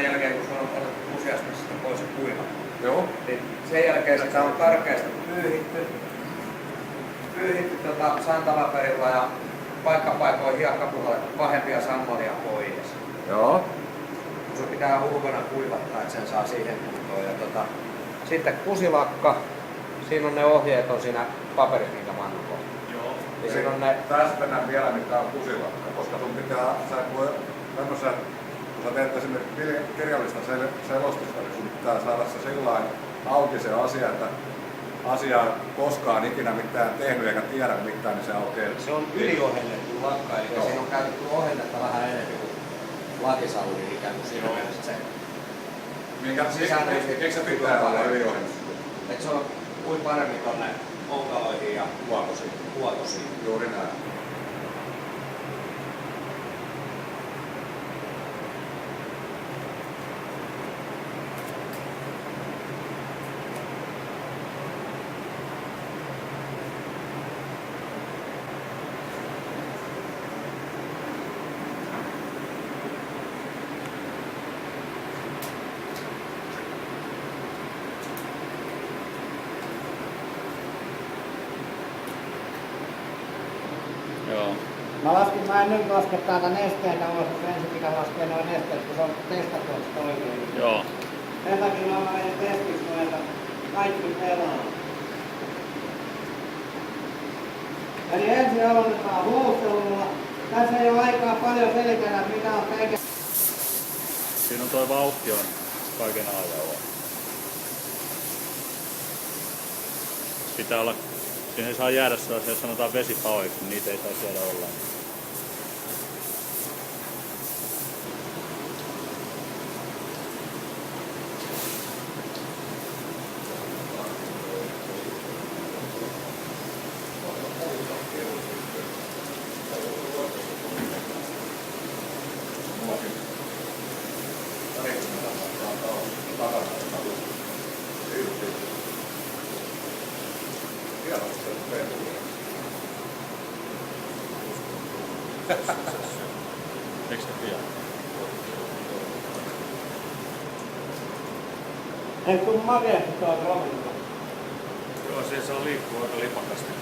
sen jälkeen kun se on otettu kusiasmista pois ja kuiva. Joo. Niin sen jälkeen sitä on karkeasti pyyhitty santalaperilla ja paikkapaikoin hiekkapuhalla pahempia sammalia pois. Joo. Se pitää ulkona kuivattaa, että sen saa siihen kuntoon. Ja sitten kusilakka, siinä on ne ohjeet on siinä paperissa, minkä mannut on. Joo. Ja siinä on ne... Tästä näen vielä mitä on kusilakka, koska sun pitää, tämmöisen, kun sä teet esimerkiksi kirjallista selostusta, niin sun pitää saada se sillain auki se asia, että asiaa koskaan ikinä mitään tehnyt eikä tiedä mitään, niin se aukeaa. Se on yliohennettu lakka, eli siinä on käytetty ohennetta vähän enemmän kuin lakisalliin ikään kuin siinä mielessä se. Eikö se pitää olla yliohennettu? Että se on kuin paremmin tonne onkaloihin ja huotosiin. Juuri näin. Joo. Mä en nyt laske täältä nesteitä ulos, mutta ensin pitää laskea noin nesteet, kun se on testattu oikein. Joo. Sen takia mä menin testiksi noin, että kaikki pelaa. Eli ensin aloitetaan huustelulla. Tässä ei ole aikaa paljon selitellä, mitä on tekemään. Siinä on toi vauhti on kaiken ajan. Pitää olla, siinä ei saa jäädä sellaisia, jos sanotaan vesipaoiksi, niin niitä ei saa jäädä ollaan. Eikö se pian? Ei tuu makeasti tuolta ravintolta. Joo, siellä saa liikkua aika lipakasti.